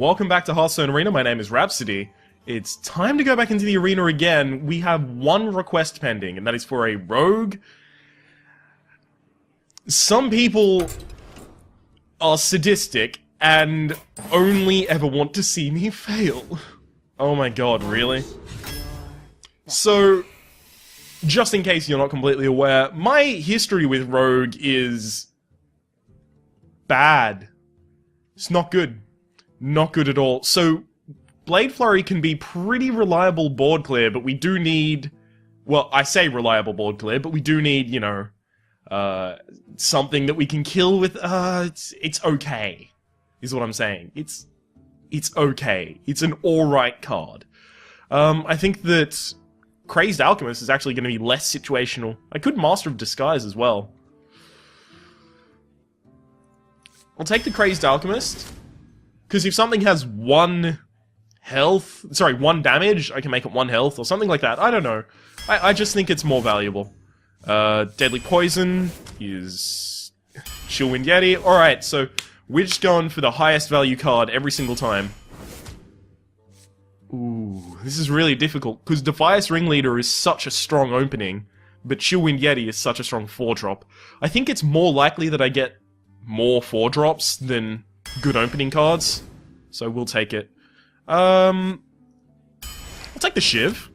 Welcome back to Hearthstone Arena, my name is Rhapsody. It's time to go back into the arena again. We have one request pending, and that is for a rogue. Some people are sadistic and only ever want to see me fail. Oh my god, really? So, just in case you're not completely aware, my history with rogue is bad. It's not good. Not good at all. So, Blade Flurry can be pretty reliable board clear, but we do need... Well, I say reliable board clear, but we do need, you know, something that we can kill with... it's okay, is what I'm saying. It's okay. It's an alright card. I think that Crazed Alchemist is actually going to be less situational. I could Master of Disguise as well. I'll take the Crazed Alchemist, because if something has one damage, I can make it 1 health, or something like that. I don't know. I just think it's more valuable. Deadly Poison is Chillwind Yeti. Alright, so we're just going for the highest value card every single time. Ooh, this is really difficult, because Defias Ringleader is such a strong opening, but Chillwind Yeti is such a strong 4-drop. I think it's more likely that I get more 4-drops than good opening cards, so we'll take it. I'll take the Shiv.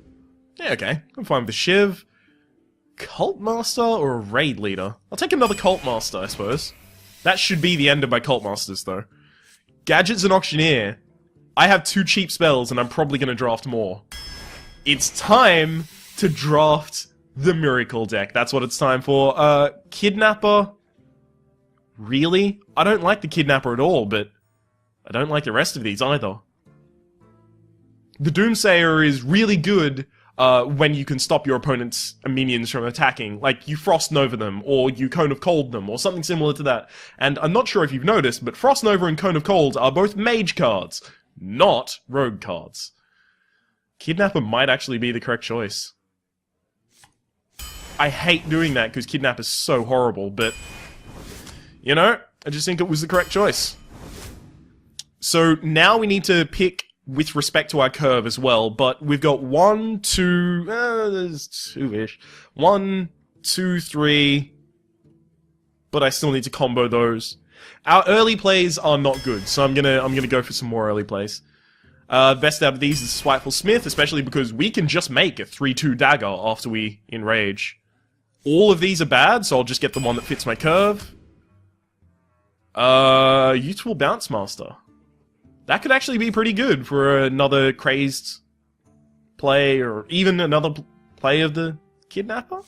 Yeah, okay, I'm fine with the Shiv. Cult Master or a Raid Leader? I'll take another Cult Master, I suppose. That should be the end of my Cult Masters, though. Gadgets and Auctioneer. I have 2 cheap spells, and I'm probably going to draft more. It's time to draft the Miracle deck. That's what it's time for. Kidnapper. Really? I don't like the Kidnapper at all, but I don't like the rest of these either. The Doomsayer is really good when you can stop your opponent's minions from attacking. Like, you Frost Nova them, or you Cone of Cold them, or something similar to that. And I'm not sure if you've noticed, but Frost Nova and Cone of Cold are both mage cards, not rogue cards. Kidnapper might actually be the correct choice. I hate doing that, because Kidnapper's so horrible, but... you know, I just think it was the correct choice. So now we need to pick with respect to our curve as well, but we've got 1, 2, there's 2-ish. 1, 2, 3, but I still need to combo those. Our early plays are not good, so I'm gonna go for some more early plays. Best out of these is Spiteful Smith, especially because we can just make a 3-2 dagger after we enrage. All of these are bad, so I'll just get the one that fits my curve. Useful Bounce Master. That could actually be pretty good for another Crazed play, or even another play of the Kidnapper.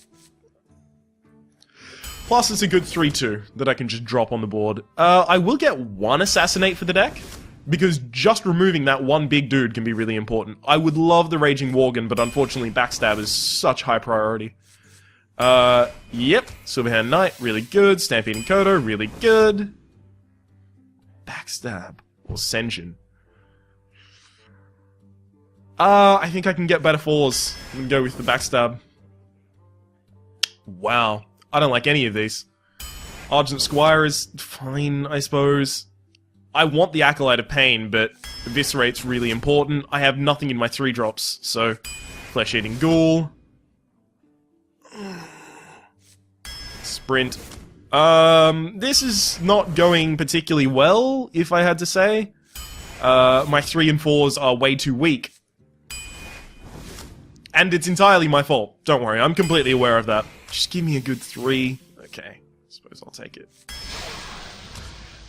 Plus, it's a good 3-2 that I can just drop on the board. I will get 1 Assassinate for the deck, because just removing that one big dude can be really important. I would love the Raging Worgen, but unfortunately Backstab is such high priority. Yep. Silverhand Knight, really good. Stampede and Kodo, really good. Backstab. Or Senjin. I think I can get better 4s and go with the Backstab. Wow. I don't like any of these. Argent Squire is fine, I suppose. I want the Acolyte of Pain, but Eviscerate's really important. I have nothing in my 3-drops, so... Flesh-Eating Ghoul. Sprint. This is not going particularly well, if I had to say. My 3 and 4s are way too weak. And it's entirely my fault. Don't worry, I'm completely aware of that. Just give me a good 3. Okay, suppose I'll take it.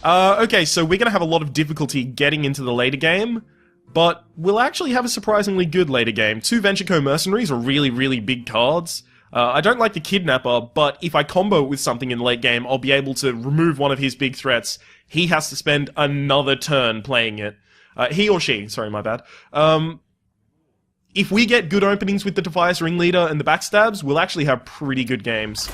Okay, so we're gonna have a lot of difficulty getting into the later game, but we'll actually have a surprisingly good later game. 2 Venture Co Mercenaries are really, really big cards. I don't like the Kidnapper, but if I combo it with something in the late game, I'll be able to remove one of his big threats. He has to spend another turn playing it. He or she, sorry, my bad. If we get good openings with the Defias Ringleader and the Backstabs, we'll actually have pretty good games.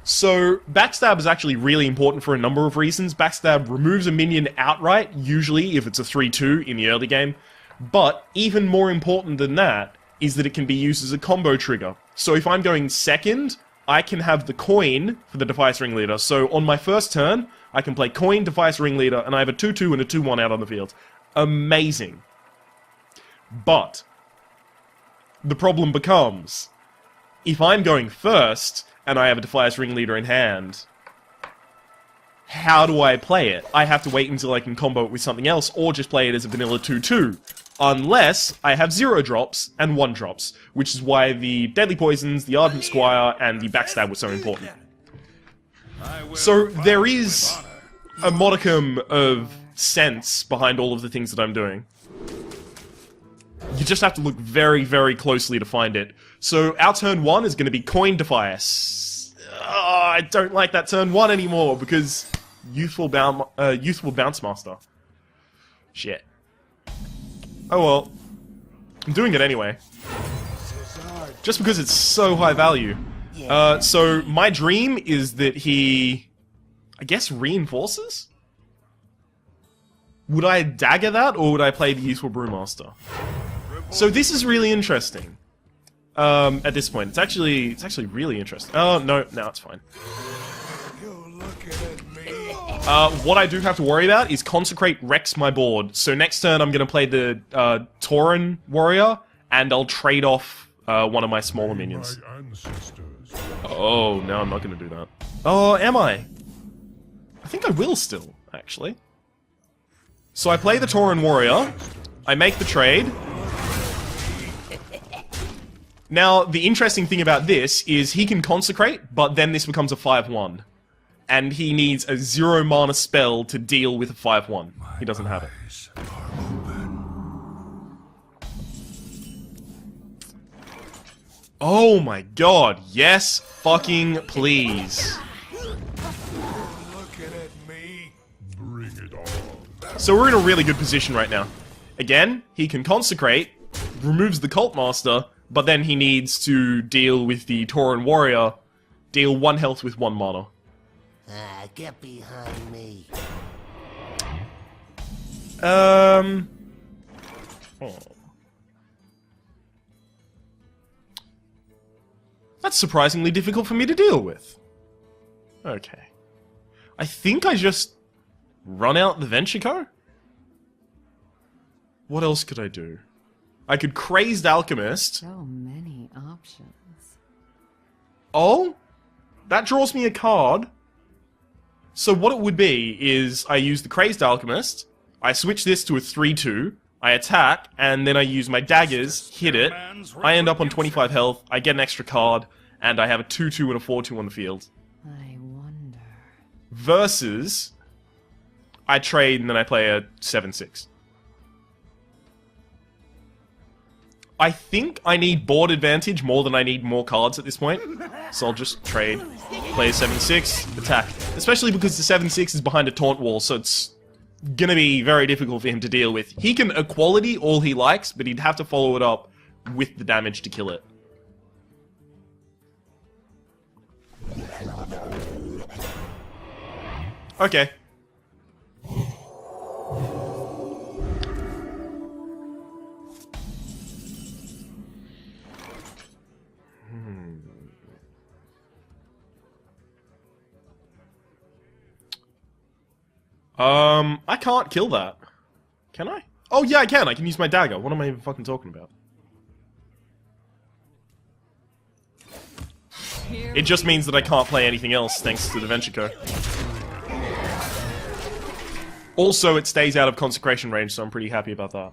So, Backstab is actually really important for a number of reasons. Backstab removes a minion outright, usually if it's a 3-2 in the early game. But, even more important than that, is that it can be used as a combo trigger. So if I'm going second, I can have the coin for the Defias Ringleader. So on my first turn, I can play coin, Defias Ringleader, and I have a 2-2 and a 2-1 out on the field. Amazing. But the problem becomes, if I'm going first, and I have a Defias Ringleader in hand, how do I play it? I have to wait until I can combo it with something else, or just play it as a vanilla 2-2. Unless I have 0 drops and 1 drops, which is why the Deadly Poisons, the Ardent Squire, and the Backstab were so important. So there is a modicum of sense behind all of the things that I'm doing. You just have to look very, very closely to find it. So our turn 1 is going to be Coin Defias. I don't like that turn 1 anymore, because Youthful Bounce Master. Shit. Oh well. I'm doing it anyway. Just because it's so high value. So my dream is that he, I guess, reinforces? Would I dagger that, or would I play the Youthful Brewmaster? So this is really interesting. At this point, it's actually really interesting. Oh no, now it's fine. What I do have to worry about is Consecrate wrecks my board. So next turn I'm going to play the Tauren Warrior, and I'll trade off one of my smaller minions. Oh, no, I'm not going to do that. Oh, am I? I think I will still, actually. So I play the Tauren Warrior, I make the trade. Now, the interesting thing about this is he can Consecrate, but then this becomes a 5-1. And he needs a 0 mana spell to deal with a 5-1. He doesn't have it. Oh my god, yes fucking please. So we're in a really good position right now. Again, he can Consecrate, removes the Cult Master, but then he needs to deal with the Tauren Warrior, deal 1 health with 1 mana. Get behind me. Oh. That's surprisingly difficult for me to deal with. Okay. I think I just run out the Venture. What else could I do? I could Crazed Alchemist. So many options. Oh? That draws me a card. So what it would be is I use the Crazed Alchemist, I switch this to a 3-2, I attack, and then I use my daggers, hit it, I end up on 25 health, I get an extra card, and I have a 2-2 and a 4-2 on the field. I wonder. Versus, I trade and then I play a 7-6. I think I need board advantage more than I need more cards at this point. So I'll just trade, play a 7-6, attack. Especially because the 7-6 is behind a taunt wall, so it's gonna be very difficult for him to deal with. He can equality all he likes, but he'd have to follow it up with the damage to kill it. Okay. I can't kill that. Can I? Oh yeah, I can. I can use my dagger. What am I even fucking talking about? It just means that I can't play anything else thanks to the Venture Co. Also, it stays out of consecration range, so I'm pretty happy about that.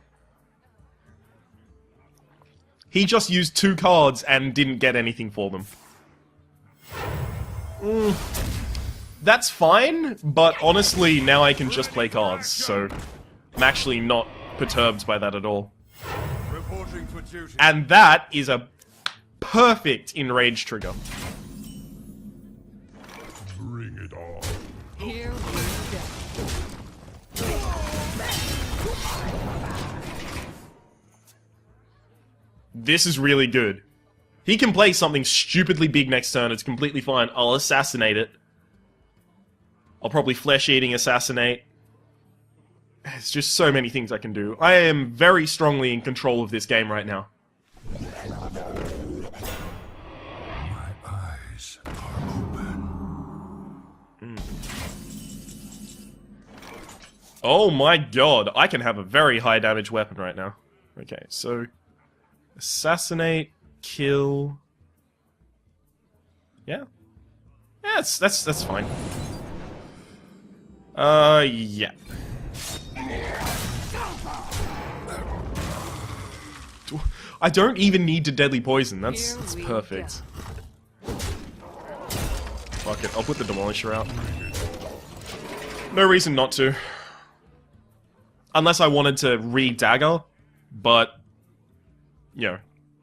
He just used 2 cards and didn't get anything for them. That's fine, but honestly, now I can just play cards, so I'm actually not perturbed by that at all. And that is a perfect enrage trigger. Bring it on. Here we go. This is really good. He can play something stupidly big next turn, it's completely fine. I'll assassinate it. I'll probably flesh-eating assassinate. There's just so many things I can do. I am very strongly in control of this game right now. My eyes are open. Oh my god, I can have a very high damage weapon right now. Okay, so... assassinate, kill... Yeah. Yeah, that's fine. Yeah. I don't even need to deadly poison, that's perfect. Fuck it, I'll put the Demolisher out. No reason not to. Unless I wanted to re-dagger, but... you know,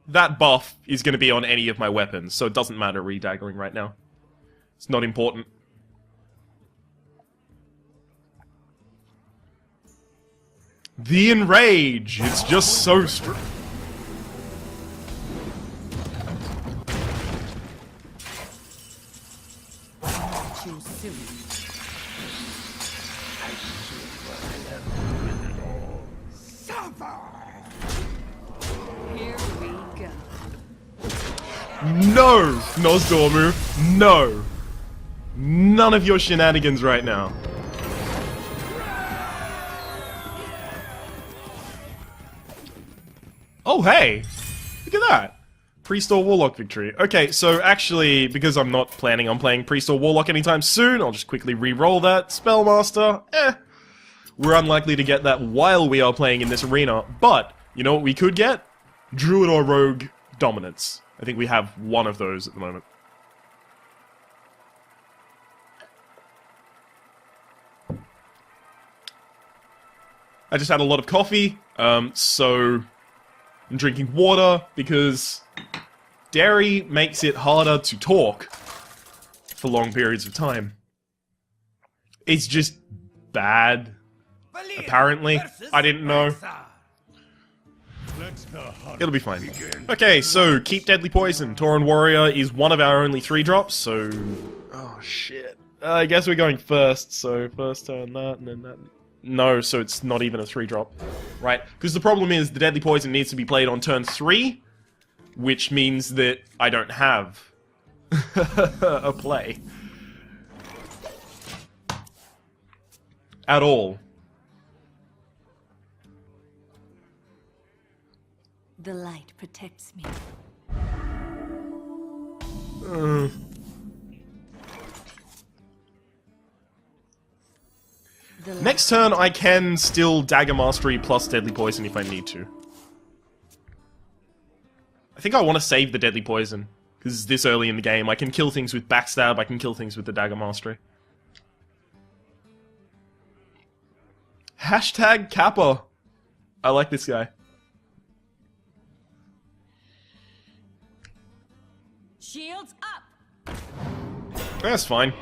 that buff is going to be on any of my weapons, so it doesn't matter re-daggering right now. It's not important. The Enrage! It's just so strong. Too soon. Here we go. No! Nozdormu, no! None of your shenanigans right now. Oh, hey! Look at that! Priest or Warlock victory. Okay, so actually, because I'm not planning on playing Priest or Warlock anytime soon, I'll just quickly re-roll that. Spellmaster, we're unlikely to get that while we are playing in this arena, but, you know what we could get? Druid or Rogue Dominance. I think we have one of those at the moment. I just had a lot of coffee, so I'm drinking water because dairy makes it harder to talk for long periods of time. It's just bad, apparently. I didn't know. It'll be fine. Okay, so keep Deadly Poison. Tauren Warrior is one of our only 3-drops, so... oh, shit. I guess we're going first, so first turn that, and then that... no, so it's not even a 3-drop. Right, because the problem is the Deadly Poison needs to be played on turn 3, which means that I don't have a play. At all. The light protects me. Next turn, I can still Dagger Mastery plus Deadly Poison if I need to. I think I want to save the Deadly Poison, because this early in the game, I can kill things with Backstab, I can kill things with the Dagger Mastery. Hashtag Kappa. I like this guy. Shields up! That's fine.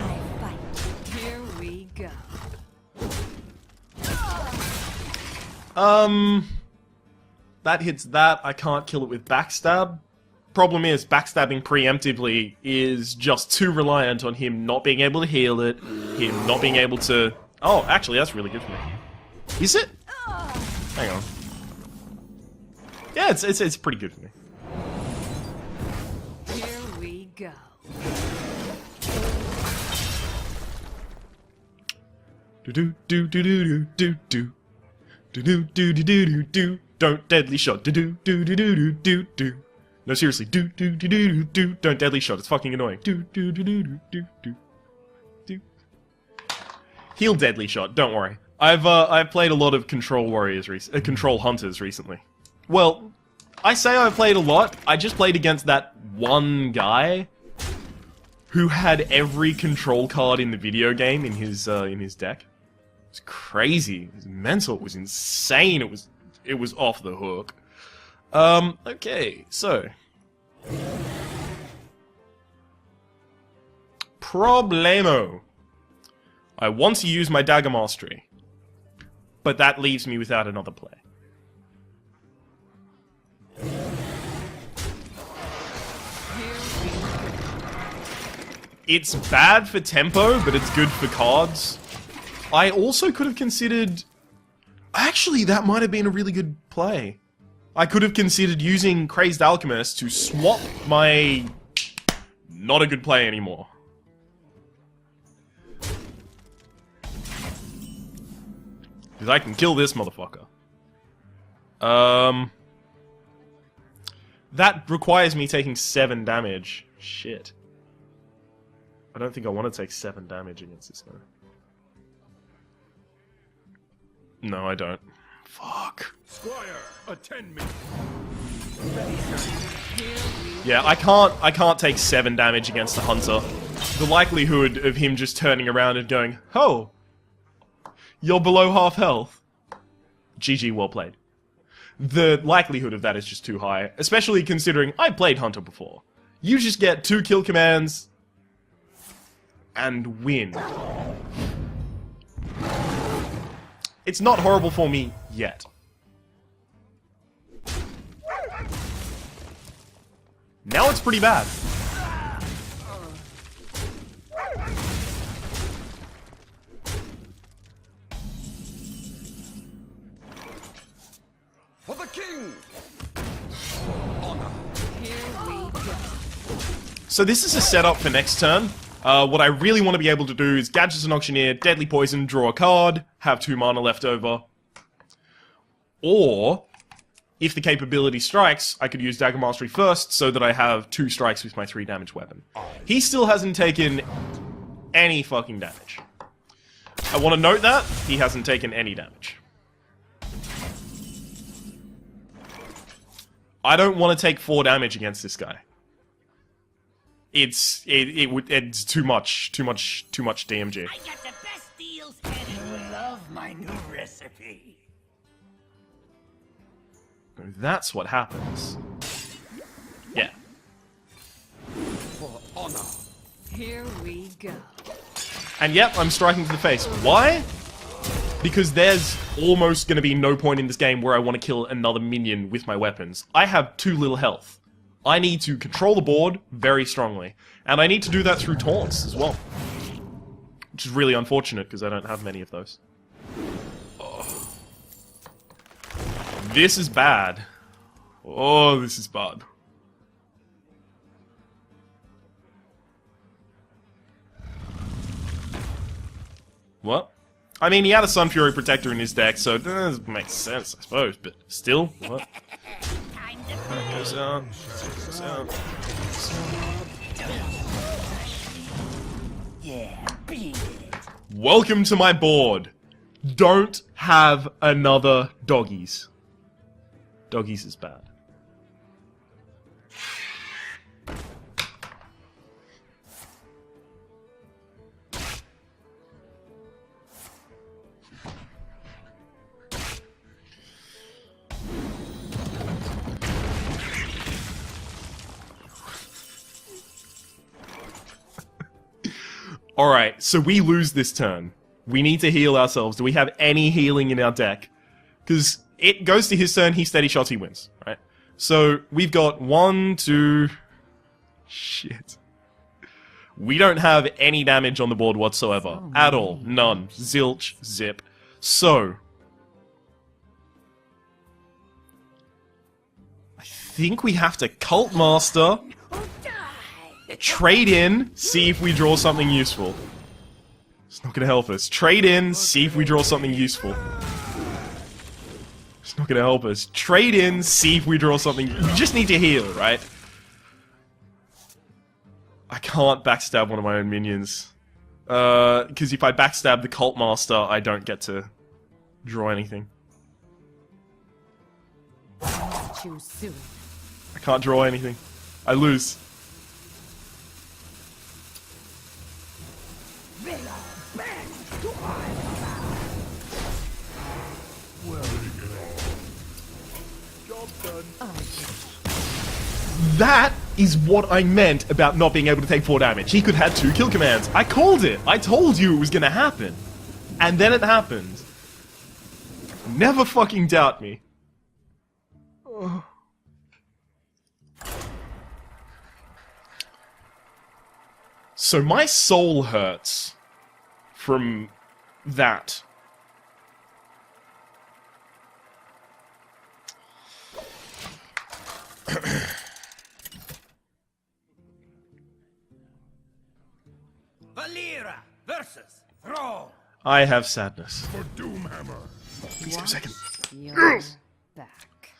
I fight. Here we go. That hits that. I can't kill it with Backstab. Problem is, backstabbing preemptively is just too reliant on him not being able to heal it, him not being able to... oh, actually, that's really good for me. Is it? Hang on. Yeah, it's pretty good for me. Here we go. Do do do do do do do do do do do do do do. Don't deadly shot. Do do do do do do do. No, seriously. Do do do do do do. Don't deadly shot. It's fucking annoying. Do do do do do do do do. Heal deadly shot. Don't worry. I've played a lot of Control Warriors, Control Hunters recently. Well, I say I've played a lot. I just played against that one guy who had every control card in the video game in his deck. It was crazy. It was mental. It was insane. It was off the hook. Okay, so Problemo. I want to use my Dagger Mastery, but that leaves me without another play. It's bad for tempo, but it's good for cards. I also could have considered... actually, that might have been a really good play. I could have considered using Crazed Alchemist to swap my... not a good play anymore. Because I can kill this motherfucker. That requires me taking 7 damage. Shit. I don't think I want to take 7 damage against this guy. No, I don't. Fuck. Squire, attend me. Yeah, I can't take 7 damage against the hunter. The likelihood of him just turning around and going, "Oh, you're below half health." GG, well played. The likelihood of that is just too high, especially considering I played hunter before. You just get 2 kill commands and win. It's not horrible for me yet. Now it's pretty bad. For the king! Here we go. So this is a setup for next turn. What I really want to be able to do is Gadgets and Auctioneer, Deadly Poison, draw a card, have 2 mana left over. Or, if the capability strikes, I could use Dagger Mastery first so that I have 2 strikes with my 3 damage weapon. He still hasn't taken any fucking damage. I want to note that he hasn't taken any damage. I don't want to take 4 damage against this guy. It's too much DMG. I got the best deals anywhere. You love my new recipe. That's what happens. Yeah. For honor. Here we go. And yep, I'm striking to the face. Why? Because there's almost going to be no point in this game where I want to kill another minion with my weapons. I have too little health. I need to control the board very strongly. And I need to do that through taunts as well. Which is really unfortunate because I don't have many of those. Oh. This is bad. Oh, this is bad. What? I mean, he had a Sun Fury Protector in his deck, so it does make sense, I suppose, but still, what? Goes out. Goes out. Yeah, beat it. Welcome to my board. Don't have another doggies. Doggies is bad. Alright, so we lose this turn. We need to heal ourselves. Do we have any healing in our deck? Because it goes to his turn, he steady shots, he wins, right? So we've got 1, 2... Shit. We don't have any damage on the board whatsoever. At all. None. Zilch. Zip. So... I think we have to Cult Master... Trade in, see if we draw something useful. It's not gonna help us. Trade in, see if we draw something useful. It's not gonna help us. Trade in, see if we draw something... We just need to heal, right? I can't backstab one of my own minions. Because if I backstab the Cult Master, I don't get to draw anything. Too soon. I can't draw anything. I lose. That is what I meant about not being able to take 4 damage. He could have 2 kill commands. I called it. I told you it was gonna happen. And then it happened. Never fucking doubt me. Ugh. So my soul hurts from that. Valera versus Thrall. I have sadness. For Doomhammer. Please go second. You're back.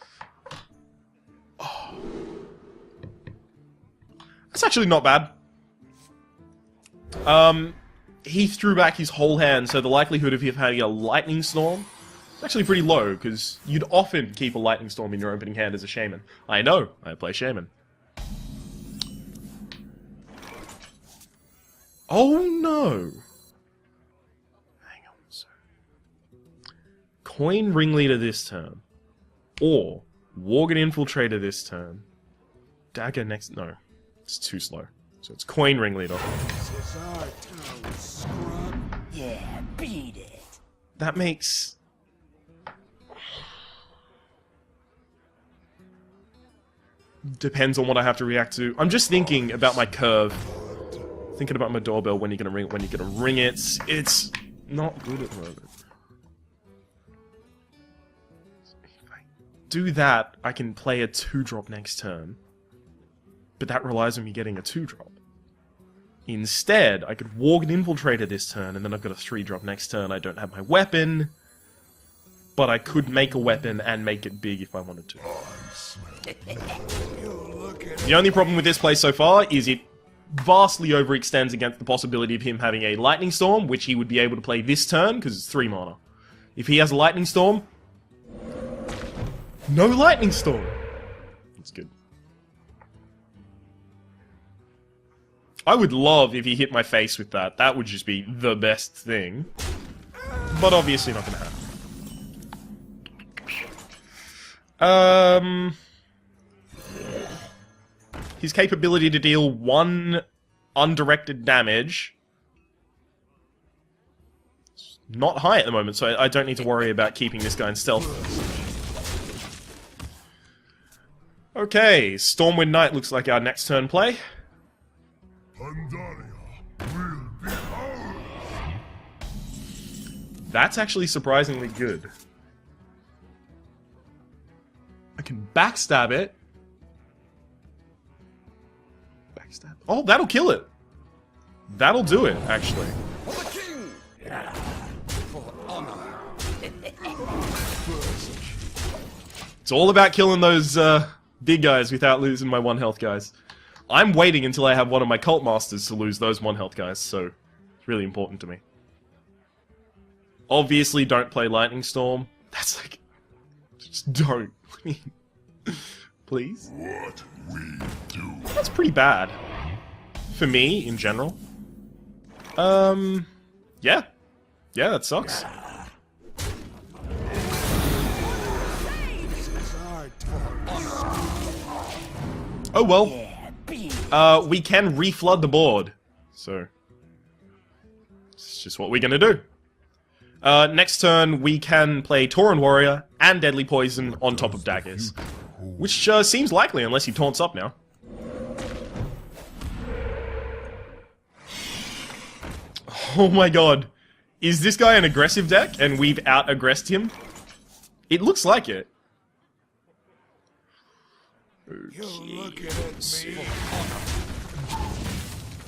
That's actually not bad. He threw back his whole hand, so the likelihood of him having a lightning storm is actually pretty low, because you'd often keep a lightning storm in your opening hand as a shaman. I know, I play shaman. Oh no! Hang on, so... Coin Ringleader this turn. Or Worgen Infiltrator this turn. Dagger next... No. It's too slow. So it's Coin Ringleader. Yeah, beat it. That makes... Depends on what I have to react to. I'm just thinking about my curve. Thinking about my doorbell, when you're gonna ring it, when you're gonna ring it. It's not good at the moment. If I do that, I can play a 2-drop next turn. But that relies on me getting a 2-drop. Instead, I could Worgen Infiltrator this turn, and then I've got a 3-drop next turn. I don't have my weapon, but I could make a weapon and make it big if I wanted to. The only problem with this play so far is it vastly overextends against the possibility of him having a Lightning Storm, which he would be able to play this turn, because it's 3 mana. If he has a Lightning Storm... No Lightning Storm! That's good. I would love if he hit my face with that. That would just be the best thing. But obviously not gonna happen. His capability to deal 1 undirected damage... It's not high at the moment, so I don't need to worry about keeping this guy in stealth. Okay, Stormwind Knight looks like our next turn play. That's actually surprisingly good. I can backstab it. Backstab. Oh, that'll kill it. That'll do it, actually. For the king! For honor. It's all about killing those big guys without losing my 1 health guys. I'm waiting until I have one of my cult masters to lose those 1 health guys, so it's really important to me. Obviously, don't play Lightning Storm. That's like... Just don't. Please? What we do. That's pretty bad. For me, in general. Yeah. Yeah, that sucks. Oh well. We can reflood the board. So... It's just what we're gonna do. Next turn, we can play Tauren Warrior and Deadly Poison on top of daggers. Which seems likely, unless he taunts up now. Oh my god. Is this guy an aggressive deck, and we've out-aggressed him? It looks like it.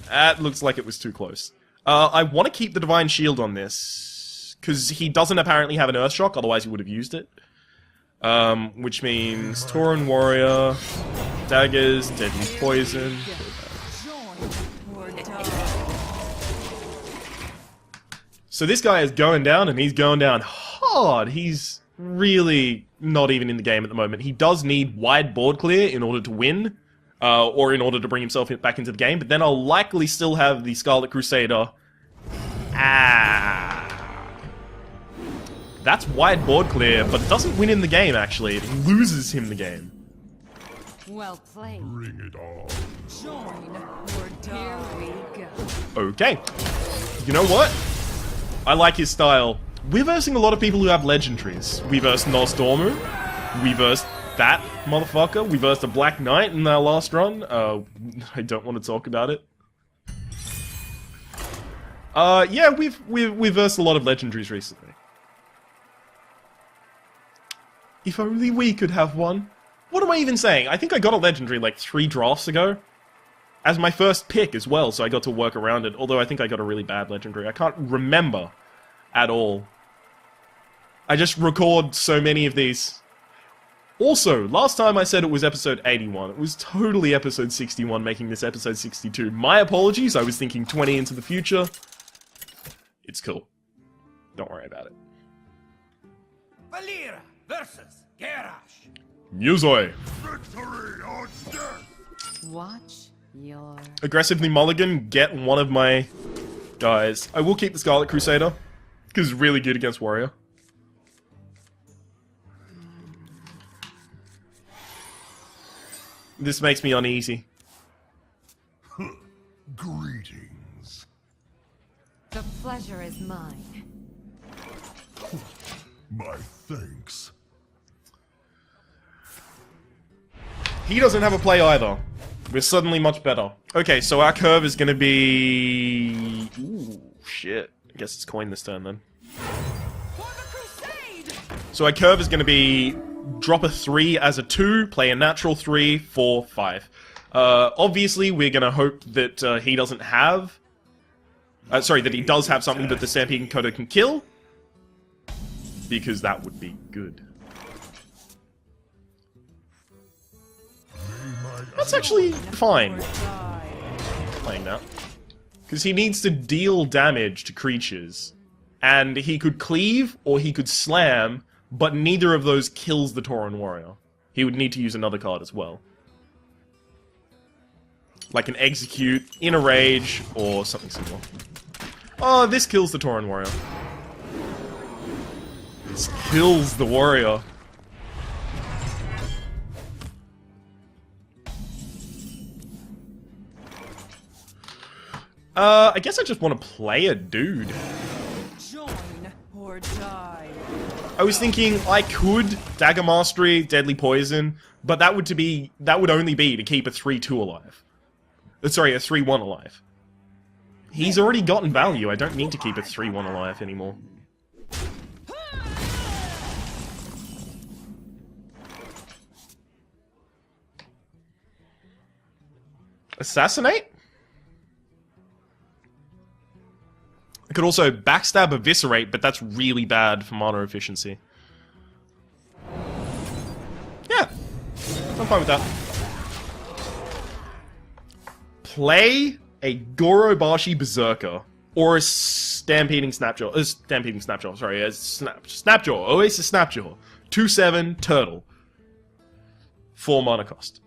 That looks like it was too close. I want to keep the Divine Shield on this, because he doesn't apparently have an Earthshock, otherwise he would have used it. Which means Tauren Warrior, daggers, Deadly Poison. So this guy is going down, and he's going down hard. He's really not even in the game at the moment. He does need wide board clear in order to win, or in order to bring himself back into the game, but then I'll likely still have the Scarlet Crusader. That's wide board clear, but it doesn't win in the game, actually. It loses him the game. Well played. Bring it on. Join or die. Here we go. Okay. You know what? I like his style. We're versing a lot of people who have legendaries. We versed Nozdormu. We versed that motherfucker. We versed a Black Knight in our last run. I don't want to talk about it. Yeah, we've versed a lot of legendaries recently. If only we could have one. What am I even saying? I think I got a legendary like 3 drafts ago. As my first pick as well, so I got to work around it. Although I think I got a really bad legendary. I can't remember at all. I just record so many of these. Also, last time I said it was episode 81. It was totally episode 61, making this episode 62. My apologies, I was thinking 20 into the future. It's cool. Don't worry about it. Valera versus Garrosh. Musoi. Victory or death. Watch your... Aggressively mulligan, get one of my guys. I will keep the Scarlet Crusader, because it's really good against Warrior. This makes me uneasy. Greetings. The pleasure is mine. My thanks. He doesn't have a play either. We're suddenly much better. Okay, so our curve is gonna be... Ooh, shit. I guess it's coin this turn then. For the crusade! So our curve is gonna be... Drop a 3 as a 2, play a natural 3, 4, 5. Obviously, we're gonna hope that he doesn't have... sorry, that he does have something that the Stampeding Coder can kill. Because that would be good. That's actually fine, playing that. Because he needs to deal damage to creatures. And he could cleave, or he could slam, but neither of those kills the Tauren Warrior. He would need to use another card as well. Like an Execute, in a Rage, or something similar. Oh, this kills the Tauren Warrior. This kills the Warrior. I guess I just want to play a dude. Join or die. I was thinking I could Dagger Mastery, Deadly Poison, but that would only be to keep a 3-2 alive. Sorry, a 3-1 alive. He's already gotten value, I don't need to keep a 3-1 alive anymore. Assassinate? I could also backstab Eviscerate, but that's really bad for mana efficiency. Yeah, I'm fine with that. Play a Gorobashi Berserker, or a Stampeding Snapjaw. Stampeding Snapjaw, sorry, a Snapjaw, always a Snapjaw. 2/7, Turtle. 4 mana cost.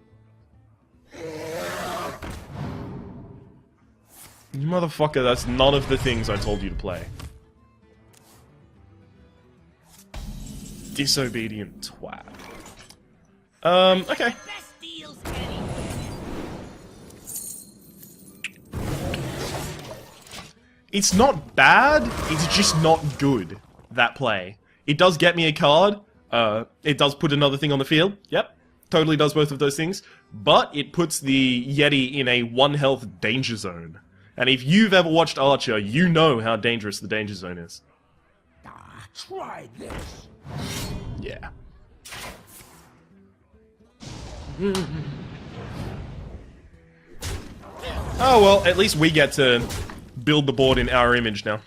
You motherfucker, that's none of the things I told you to play. Disobedient twat. Okay. Best deals anywhere. It's not bad, it's just not good, that play. It does get me a card, it does put another thing on the field, yep, totally does both of those things, but it puts the Yeti in a 1 health danger zone. And if you've ever watched Archer, you know how dangerous the danger zone is. Try this. Yeah. Oh well, at least we get to build the board in our image now.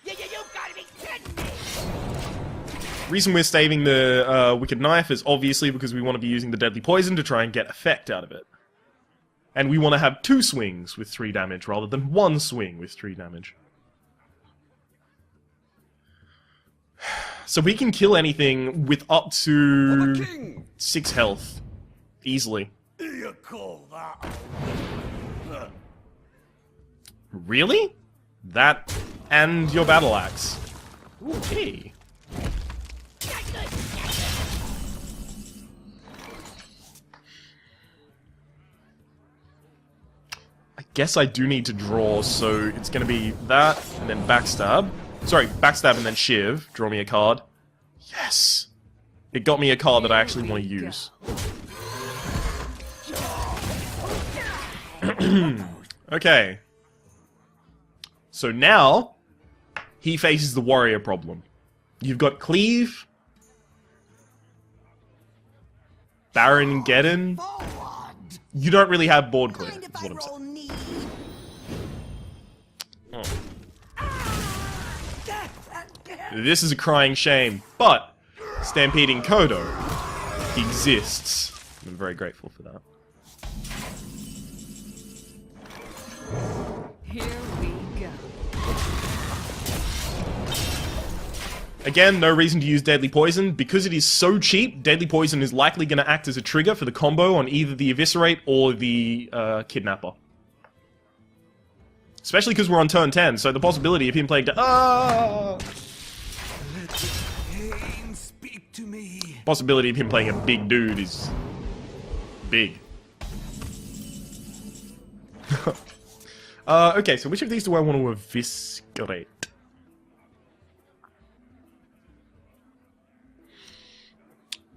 You gotta be kidding me! Reason we're saving the Wicked Knife is obviously because we want to be using the Deadly Poison to try and get effect out of it. And we want to have 2 swings with 3 damage rather than 1 swing with 3 damage. So we can kill anything with up to 6 health. Easily. You call that? Really? That and your Battle Axe. Okay. I guess I do need to draw, so it's gonna be that, and then backstab. Sorry, backstab and then shiv. Draw me a card. Yes! It got me a card that I actually want to use. Okay. So now, he faces the warrior problem. You've got Cleave, Baron Geddon. You don't really have board clear, is what I'm saying. This is a crying shame, but Stampeding Kodo exists. I'm very grateful for that. Here we go. Again, no reason to use Deadly Poison. Because it is so cheap, Deadly Poison is likely going to act as a trigger for the combo on either the Eviscerate or the Kidnapper. Especially because we're on turn 10, so the possibility of him playing Pain speak to me. possibility of him playing a big dude is big. Okay, so which of these do I want to eviscerate?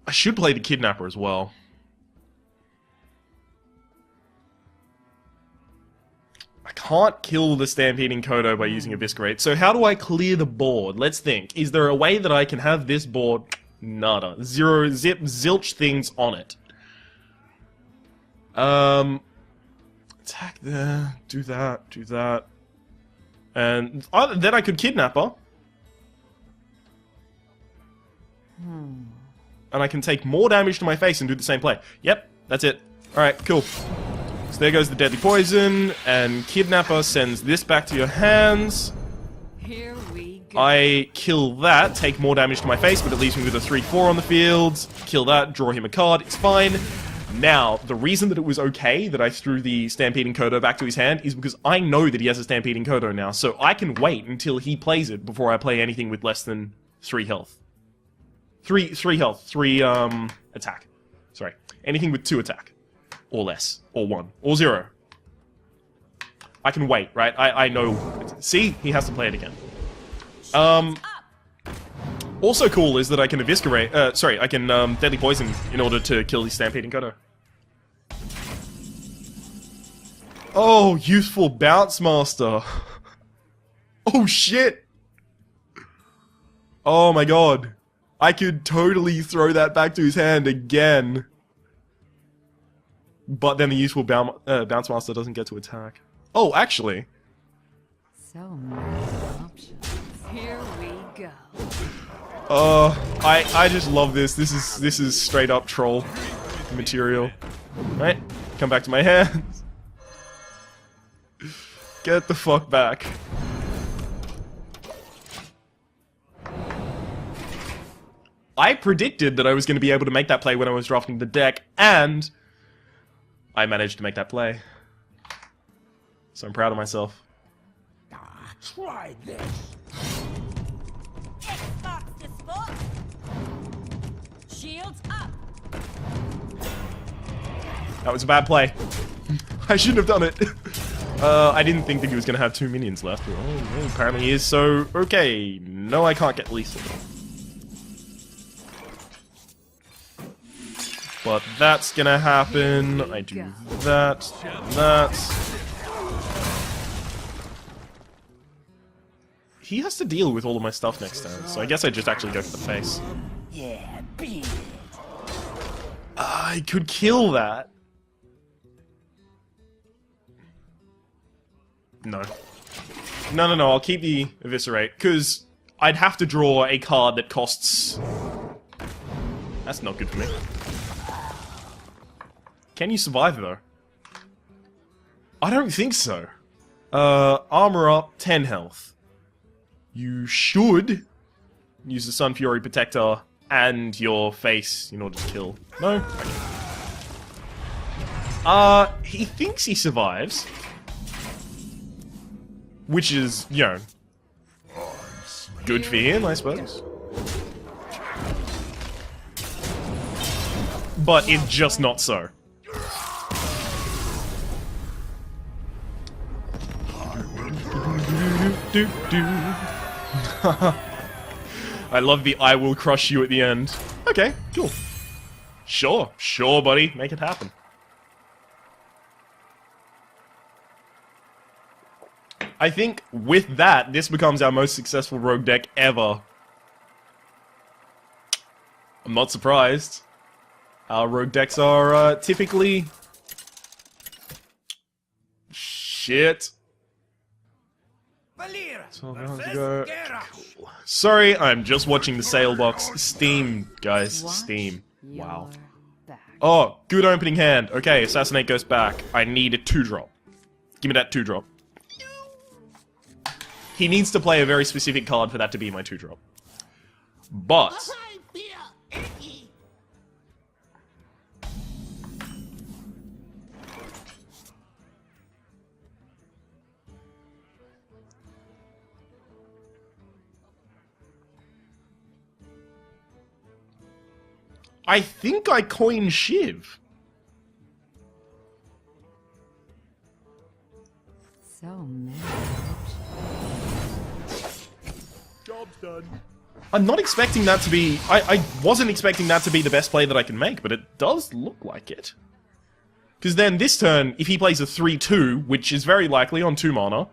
I should play the Kidnapper as well. I can't kill the Stampeding Kodo by using Eviscerate, so how do I clear the board? Let's think. Is there a way that I can have this board... Nada. Zero, zip, zilch things on it. Attack there, do that. And then I could Kidnapper. And I can take more damage to my face and do the same play. Yep, that's it. Alright, cool. So there goes the Deadly Poison, and Kidnapper sends this back to your hands. Here we go. I kill that, take more damage to my face, but it leaves me with a 3-4 on the field. Kill that, draw him a card, it's fine. Now, the reason that it was okay that I threw the Stampeding Kodo back to his hand is because I know that he has a Stampeding Kodo now, so I can wait until he plays it before I play anything with less than 3 health. 3 health, 3 attack. Sorry. Anything with 2 attack. Or less. Or 1. Or 0. I can wait, right? I know. See? He has to play it again. Also cool is that I can eviscerate... I can Deadly Poison in order to kill the Stampeding Kodo. Oh, Youthful Bounce Master. Oh, shit! Oh my god. I could totally throw that back to his hand again. But then the Youthful Bounce Master doesn't get to attack. Oh, actually. So many options. Here we go. I just love this. This is straight up troll material. Right? Come back to my hands. Get the fuck back. I predicted that I was going to be able to make that play when I was drafting the deck, and I managed to make that play. So I'm proud of myself. Try this. Xbox the sport. Shields up. That was a bad play. I shouldn't have done it. I didn't think that he was going to have 2 minions left. Oh, apparently he is, so okay. No, I can't get lethal. But that's gonna happen. I do that, that. He has to deal with all of my stuff next turn, so I guess I just actually go for the face. Yeah, beat it. I could kill that. No. No, I'll keep the Eviscerate, because I'd have to draw a card that costs... That's not good for me. Can you survive, though? I don't think so. Armor up, 10 health. You should use the Sun Fury Protector and your face in order to kill. No? Okay. He thinks he survives. Which is, you know, good for him, I suppose. But it's just not so. I love the I will crush you at the end. Okay, cool. Sure, buddy. Make it happen. I think with that, this becomes our most successful rogue deck ever. I'm not surprised. Our rogue decks are typically... Shit. Valir 12 hours versus ago. Geralt. Sorry, I'm just watching the sale box. Steam, guys. Watch Steam. Wow. your back. Oh, good opening hand. Okay, Assassinate goes back. I need a 2-drop. Give me that 2-drop. He needs to play a very specific card for that to be my 2-drop. But... I feel icky. I think I coin Shiv. So many options. Job's done. I'm not expecting that to be... I wasn't expecting that to be the best play that I can make, but it does look like it. Because then this turn, if he plays a 3-2, which is very likely on 2 mana,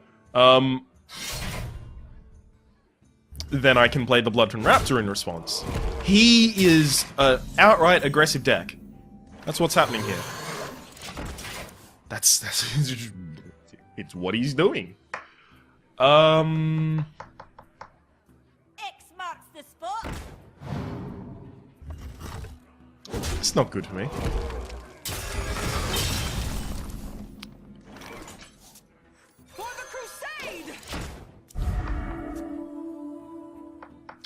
then I can play the Bloodfin Raptor in response. He is an outright aggressive deck. That's what's happening here. That's it's what he's doing. X marks the spot. It's not good for me. For the crusade.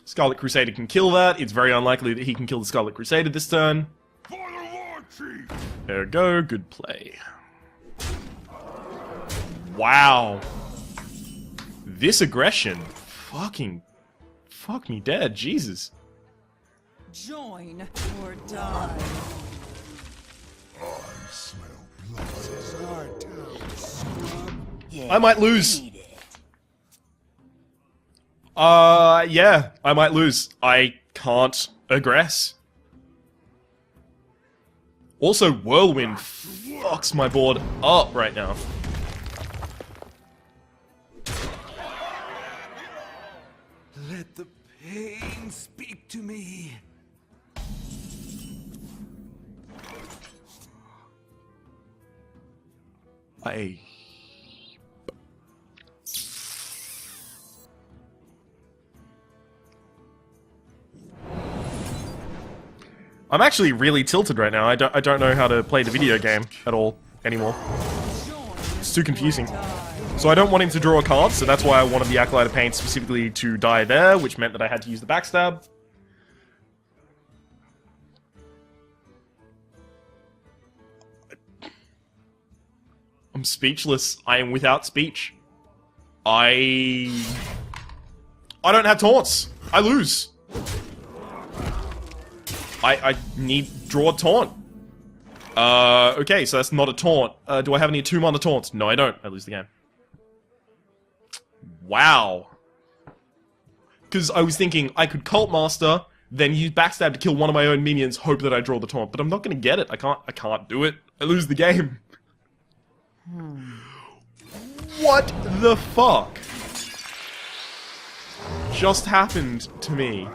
Scarlet Crusader can kill that. It's very unlikely that he can kill the Scarlet Crusader this turn. For the War Chief. There we go. Good play. Wow. This aggression. Fuck me dead. Jesus. Join or die. I smell blood. This is our town, scrub. Yeah, I might lose. need it. Yeah. I might lose. I can't aggress. Also, Whirlwind fucks my board up right now. Let the pain speak to me. I'm actually really tilted right now. I don't know how to play the video game at all anymore. It's too confusing. So I don't want him to draw a card, so that's why I wanted the Acolyte of Pain specifically to die there, which meant that I had to use the backstab. I'm speechless. I am without speech. I don't have taunts. I lose. I need draw a taunt. Okay, so that's not a taunt. Do I have any 2-mana taunts? No, I don't. I lose the game. Wow. Because I was thinking I could Cult Master, then use Backstab to kill one of my own minions, hope that I draw the taunt, but I'm not gonna get it. I can't do it. I lose the game. What the fuck just happened to me?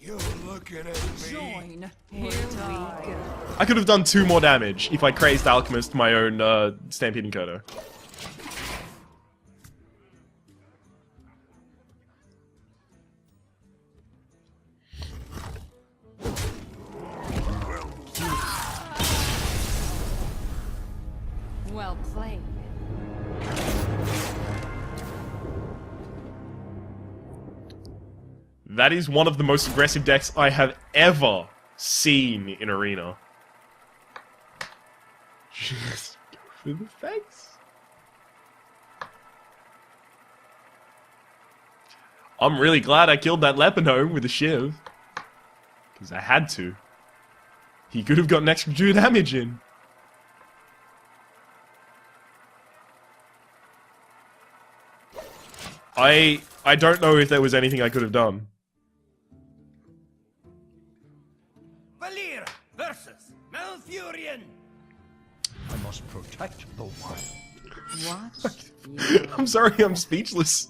You're looking at me. Join. Here we go. I could have done 2 more damage if I crazed Alchemist my own Stampeding Kodo. Well played. That is one of the most aggressive decks I have ever seen in Arena. Just go for the face. I'm really glad I killed that Lepinome with a Shiv. Because I had to. He could have gotten extra 2 damage in. I don't know if there was anything I could have done. Valir versus Malfurion. I must protect the wild. Watch. I'm sorry, I'm speechless.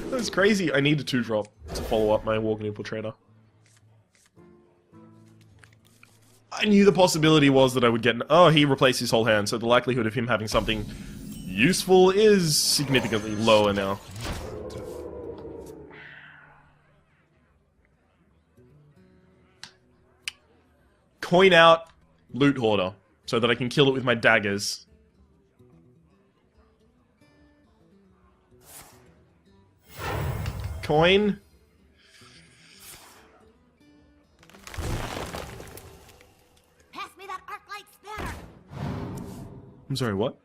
That was crazy. I need a 2-drop to follow up my Walking Infiltrator. I knew the possibility was that I would get an... Oh, he replaced his whole hand, so the likelihood of him having something Useful is significantly lower now. Coin out Loot Hoarder, so that I can kill it with my daggers. Coin. Pass me that arc light spanner. I'm sorry, what?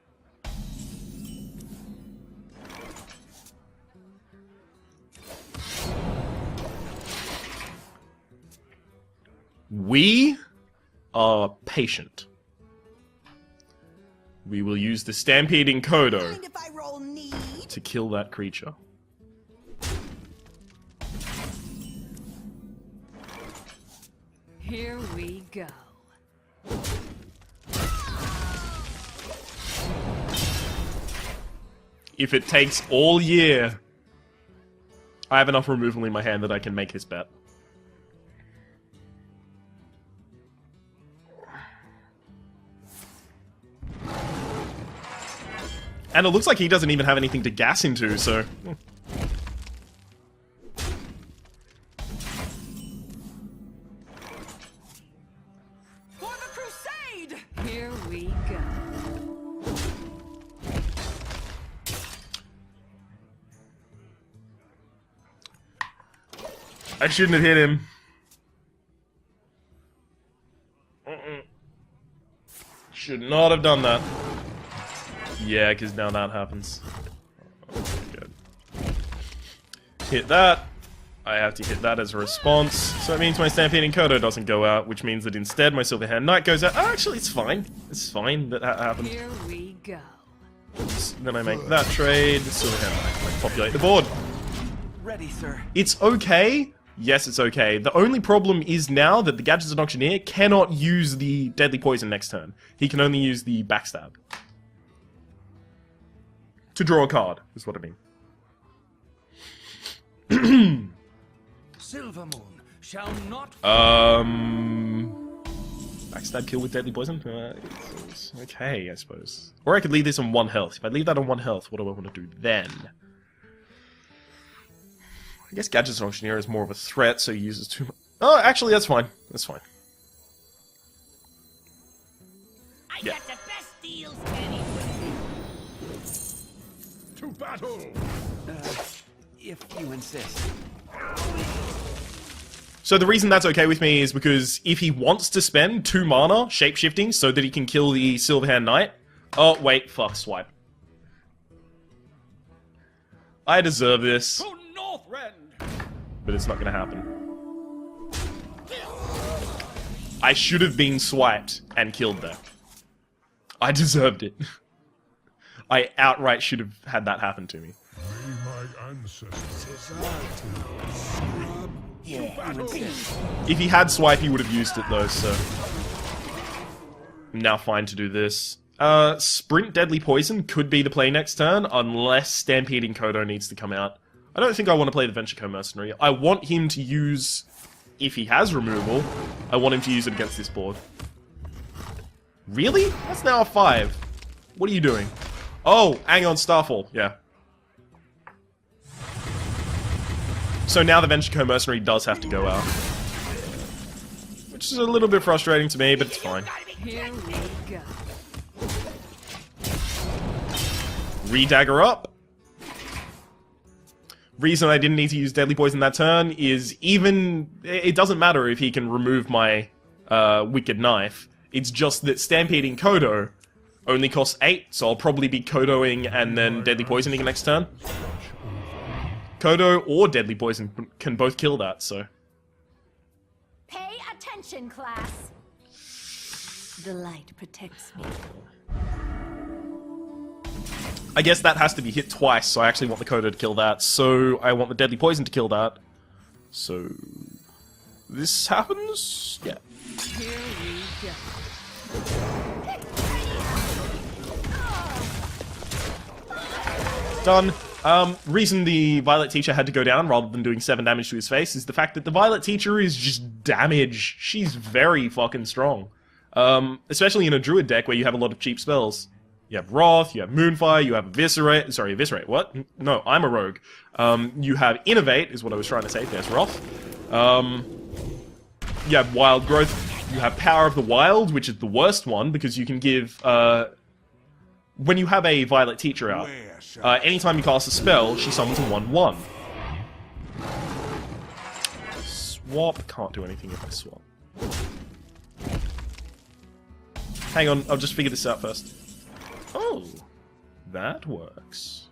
We are patient. We will use the Stampeding Kodo Mind if I roll need? to kill that creature. Here we go. If it takes all year, I have enough removal in my hand that I can make this bet. And it looks like he doesn't even have anything to gas into, so... For the crusade! Here we go. I shouldn't have hit him. Should not have done that. Yeah, because now that happens. Oh, good. Hit that. I have to hit that as a response. So it means my Stampeding Kodo doesn't go out, which means that instead my Silverhand Knight goes out. Oh, actually, it's fine. It's fine that that happened. Here we go. Then I make that trade. Silverhand Knight, like, populate the board. Ready, sir. It's okay. Yes, it's okay. The only problem is now that the Gadgets and Auctioneer cannot use the Deadly Poison next turn. He can only use the Backstab. To draw a card, is what I mean. Silver Moon shall not. Backstab kill with Deadly Poison? It's okay, I suppose. Or I could leave this on 1 health. If I leave that on 1 health, what do I want to do then? I guess Gadget's Auctioneer is more of a threat, so he uses too much. Oh, actually, that's fine. That's fine. I Yeah. got the best deals anyway. To battle! If you insist. So the reason that's okay with me is because if he wants to spend 2 mana shapeshifting so that he can kill the Silverhand Knight... Oh, wait, fuck, swipe. I deserve this, To Northrend! but it's not gonna happen. I should have been swiped and killed there. I deserved it. I outright should have had that happen to me. My ancestors. Yeah, you insist. If he had swipe, he would have used it though, so... I'm now fine to do this. Sprint Deadly Poison could be the play next turn, unless Stampeding Kodo needs to come out. I don't think I want to play the Venture Co Mercenary. I want him to use... If he has removal, I want him to use it against this board. Really? That's now a 5. What are you doing? Oh, hang on, Starfall. Yeah. So now the Venture Co Mercenary does have to go out. Which is a little bit frustrating to me, but it's fine. Here we go. Redagger up. Reason I didn't need to use Deadly Poison that turn is even... It doesn't matter if he can remove my Wicked Knife. It's just that Stampeding Kodo only costs 8, so I'll probably be Kodoing and then Deadly Poisoning next turn. Kodo or Deadly Poison can both kill that, so... Pay attention, class. The light protects me. I guess that has to be hit twice, so I actually want the Kodo to kill that, so I want the Deadly Poison to kill that. So... This happens? Yeah. Here we go. Done. Reason the Violet Teacher had to go down rather than doing 7 damage to his face is the fact that the Violet Teacher is just damage. She's very fucking strong. Especially in a Druid deck where you have a lot of cheap spells. You have Wrath, you have Moonfire, you have Eviscerate. Sorry, Eviscerate, what? No, I'm a rogue. You have Innovate, is what I was trying to say. There's Wrath. You have Wild Growth. You have Power of the Wild, which is the worst one, because you can give, when you have a Violet Teacher out, anytime you cast a spell, she summons a 1/1. Swap. Can't do anything if I swap. Hang on, I'll just figure this out first. Oh, that works.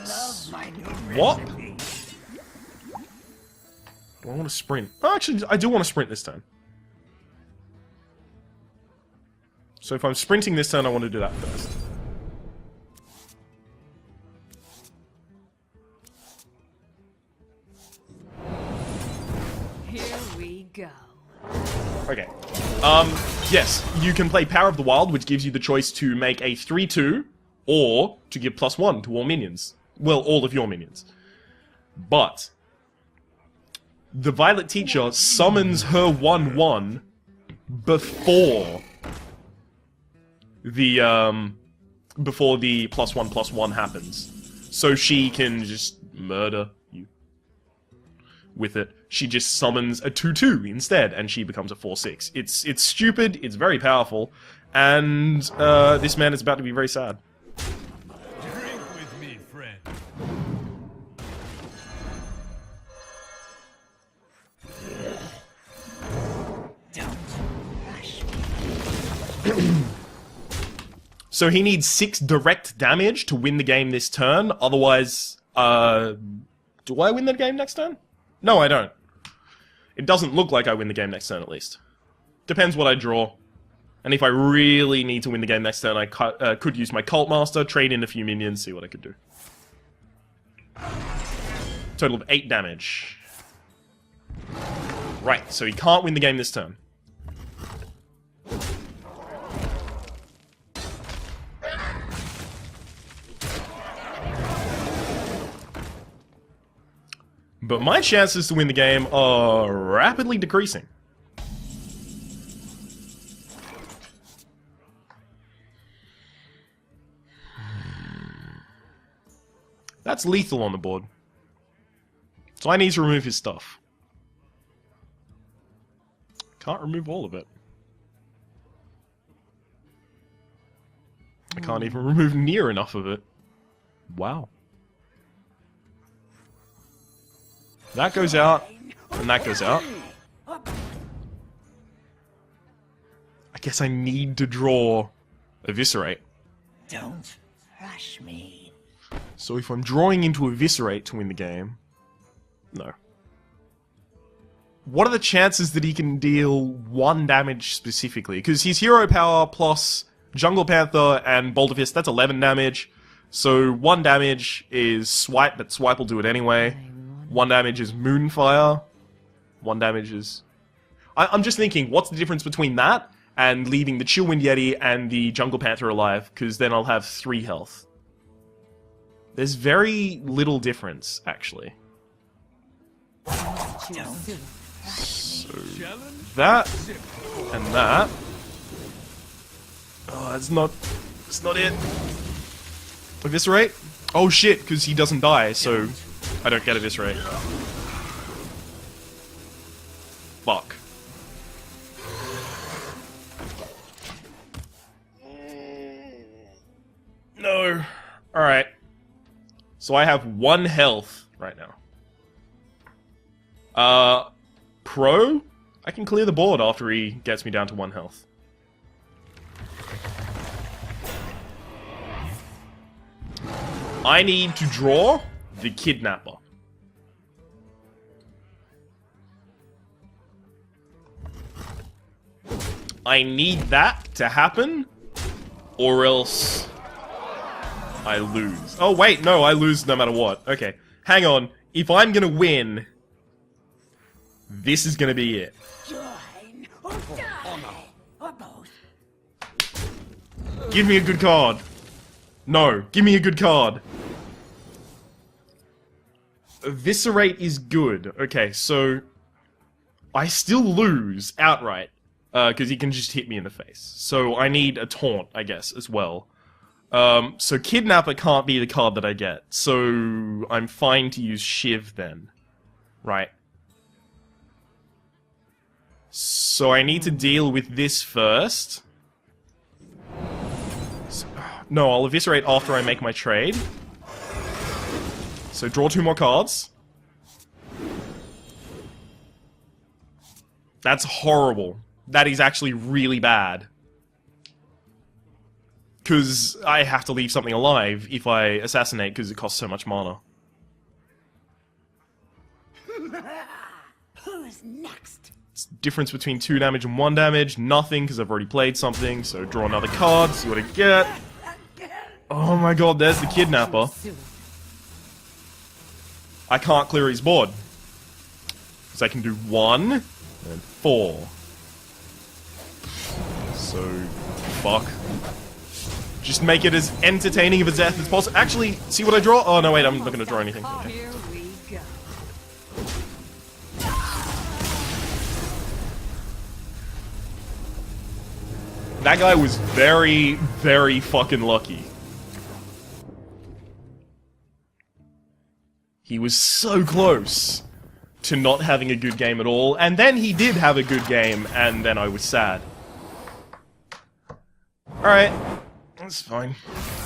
Love my new What? recipe. Do I want to sprint? Oh, actually, I do want to sprint this turn. So if I'm sprinting this turn, I want to do that first. Here we go. Okay. Yes, you can play Power of the Wild, which gives you the choice to make a 3/2, or to give +1 to all minions. Well, all of your minions. But the Violet Teacher summons her 1/1 before the +1/+1 happens. So she can just murder you with it. She just summons a 2/2 instead, and she becomes a 4/6. It's stupid, it's very powerful, and this man is about to be very sad. Drink with me, friend. Don't rush me. So he needs 6 direct damage to win the game this turn, otherwise, do I win the game next turn? No, I don't. It doesn't look like I win the game next turn, at least. Depends what I draw. And if I really need to win the game next turn, I could use my Cult Master, trade in a few minions, see what I could do. Total of 8 damage. Right, so he can't win the game this turn. But my chances to win the game are rapidly decreasing. That's lethal on the board. So I need to remove his stuff. Can't remove all of it. I can't even remove near enough of it. Wow. That goes out, and that goes out. I guess I need to draw Eviscerate. Don't rush me. So if I'm drawing into Eviscerate to win the game... No. What are the chances that he can deal 1 damage specifically? Because he's Hero Power plus Jungle Panther and Boulder Fist, that's 11 damage. So 1 damage is Swipe, but Swipe will do it anyway. 1 damage is Moonfire. 1 damage is... I'm just thinking, what's the difference between that and leaving the Chillwind Yeti and the Jungle Panther alive? Because then I'll have 3 health. There's very little difference, actually. So, that and that. Oh, that's not it. Eviscerate? Oh shit, because he doesn't die, so I don't get Eviscerate. Fuck. No. Alright. So I have 1 health right now. Pro? I can clear the board after he gets me down to 1 health. I need to draw the Kidnapper. I need that to happen, or else I lose. Oh wait, no, I lose no matter what. Okay, hang on. If I'm gonna win, this is gonna be it. Join or die. Or both. Give me a good card. No, give me a good card. Eviscerate is good. Okay, so I still lose outright. because he can just hit me in the face. So I need a taunt, I guess, as well. So Kidnapper can't be the card that I get. So I'm fine to use Shiv then. Right. So I need to deal with this first. So, no, I'll Eviscerate after I make my trade. So draw 2 more cards. That's horrible. That is actually really bad. Because I have to leave something alive if I assassinate because it costs so much mana. Who's next? It's the difference between 2 damage and 1 damage. Nothing, because I've already played something. So draw another card, see what I get. Oh my god, there's the Kidnapper. I can't clear his board. Because I can do 1 and 4. So, fuck. Just make it as entertaining of a death as possible. Actually, see what I draw? Oh, no, wait, I'm not going to draw anything. Okay. Here we go. That guy was very, very fucking lucky. He was so close to not having a good game at all, and then he did have a good game, and then I was sad. Alright, that's fine.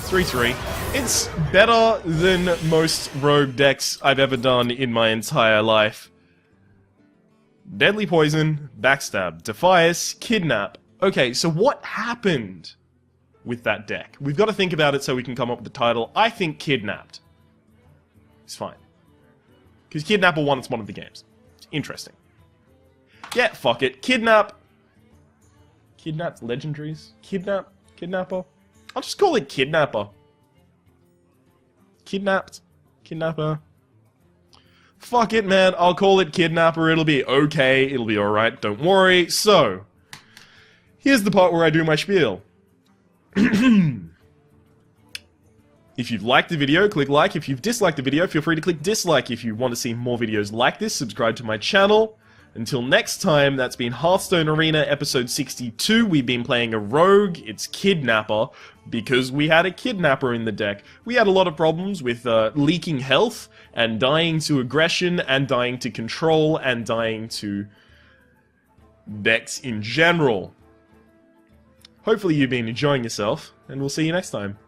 3-3. It's better than most rogue decks I've ever done in my entire life. Deadly Poison, Backstab, Defias, Kidnap. Okay, so what happened with that deck? We've got to think about it so we can come up with the title. I think Kidnapped. It's fine. Because Kidnapper won its one of the games. It's interesting. Yeah, fuck it. Kidnap. Kidnapped legendaries? Kidnapper? I'll just call it Kidnapper. Kidnapped. Kidnapper. Fuck it, man. I'll call it Kidnapper. It'll be okay. It'll be alright. Don't worry. So, here's the part where I do my spiel. If you've liked the video, click like. If you've disliked the video, feel free to click dislike. If you want to see more videos like this, subscribe to my channel. Until next time, that's been Hearthstone Arena episode 62. We've been playing a rogue. It's Kidnapper, because we had a Kidnapper in the deck. We had a lot of problems with leaking health, and dying to aggression, and dying to control, and dying to decks in general. Hopefully you've been enjoying yourself, and we'll see you next time.